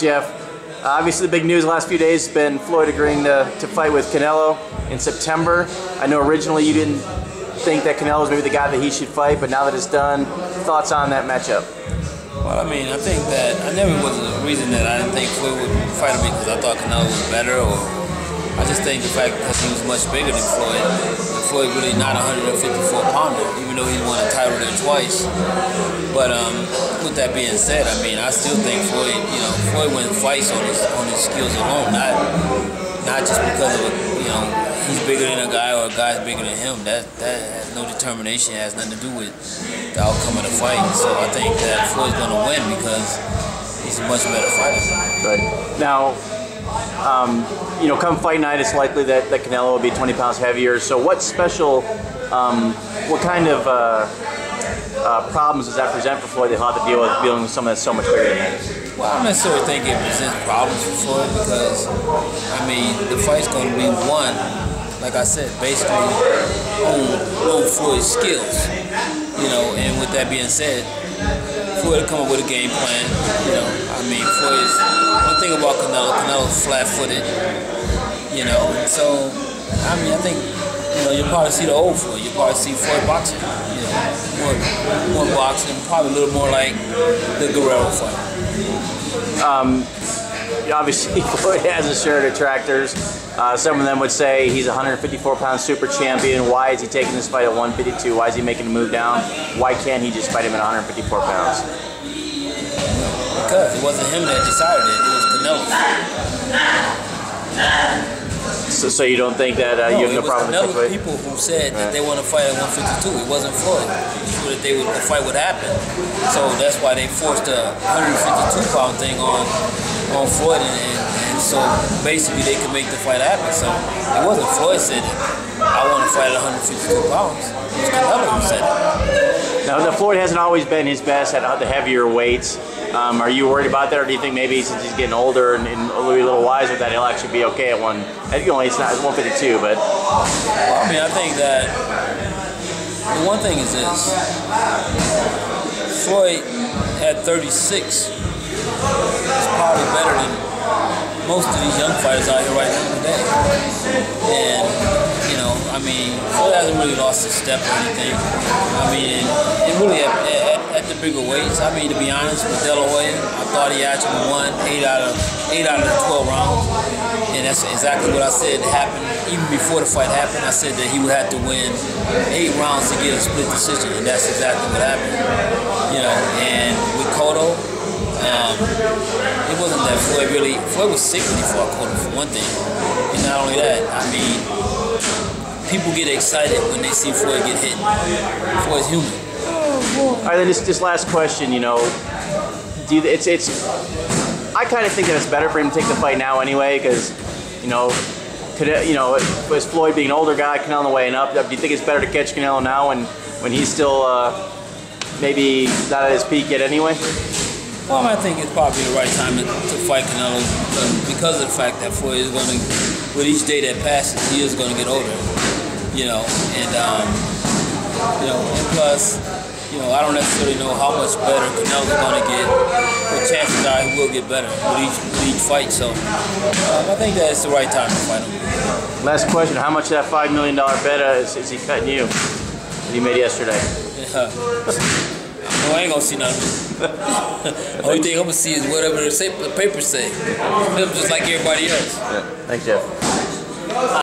Jeff. Obviously, the big news the last few days has been Floyd agreeing to fight with Canelo in September. I know originally you didn't think that Canelo was maybe the guy that he should fight, but now that it's done, thoughts on that matchup? Well, I mean, I think that I never was a reason that I didn't think Floyd would fight me because I thought Canelo was better, or I just think the fact because he was much bigger than Floyd really not a 154-pounder, even though he won a title there twice. But with that being said, I mean, I still think Floyd wins fights on his skills alone, not just because of he's bigger than a guy or a guy's bigger than him. That has no determination. It has nothing to do with the outcome of the fight. So I think that Floyd's going to win because he's a much better fighter. Right. Now, come fight night, it's likely that Canelo will be 20 pounds heavier. So what special, what kind of problems does that present for Floyd that he'll have to deal with dealing with someone that's so much bigger than him? Well, I don't necessarily think it presents problems for Floyd because, I mean, the fight's going to be won, like I said, basically on Floyd's skills. And with that being said, Floyd will come up with a game plan. I mean, Floyd's one thing about Canelo's flat-footed. So I mean, I think you'll probably see the old Floyd. You'll probably see Floyd boxing. More boxing, probably a little more like the Guerrero fight. Obviously, Floyd has a share of detractors. Some of them would say he's a 154-pound super champion. Why is he taking this fight at 152? Why is he making a move down? Why can't he just fight him at 154 pounds? Because it wasn't him that decided it. It was Canelo. So you don't think that you have no problem with Canelo people who said that they want to fight at 152. It wasn't Floyd. So that the fight would happen. So that's why they forced a 152-pound thing on Floyd, and so basically they could make the fight happen. So it wasn't Floyd said I want to fight at 152 pounds. It was Canelo who said it. Now, Floyd hasn't always been his best at the heavier weights. Are you worried about that, or do you think maybe since he's getting older and a little wiser that he'll actually be okay at it's not 152, but? Well, I mean, I think that the one thing is this: Floyd at 36 is probably better than most of these young fighters out here right now today. And I mean, Floyd hasn't really lost a step or anything. I mean, and really at the bigger weights, I mean, to be honest, with De La Hoya, I thought he actually won 8 out of the 12 rounds. And that's exactly what I said happened. Even before the fight happened, I said that he would have to win 8 rounds to get a split decision, and that's exactly what happened. And with Cotto, it wasn't that Floyd was sick when he fought Cotto, for one thing. And not only that, I mean, people get excited when they see Floyd get hit. Floyd's human. All right, then this last question, I kind of think that it's better for him to take the fight now anyway, because, with Floyd being an older guy, Canelo on the way up, do you think it's better to catch Canelo now when he's still maybe not at his peak yet anyway? Well, I think it's probably the right time to fight Canelo because of the fact that Floyd is going to, with each day that passes, he is going to get older, and plus, I don't necessarily know how much better Canelo's going to get, but chances are he will get better with each fight. So I think that it's the right time to fight him. Last question: how much of that $5 million bet is he cutting you that he made yesterday? Yeah. I ain't gonna see nothing. Only thing I'm gonna see is whatever the papers say. Just like everybody else. Yeah. Thanks, Jeff.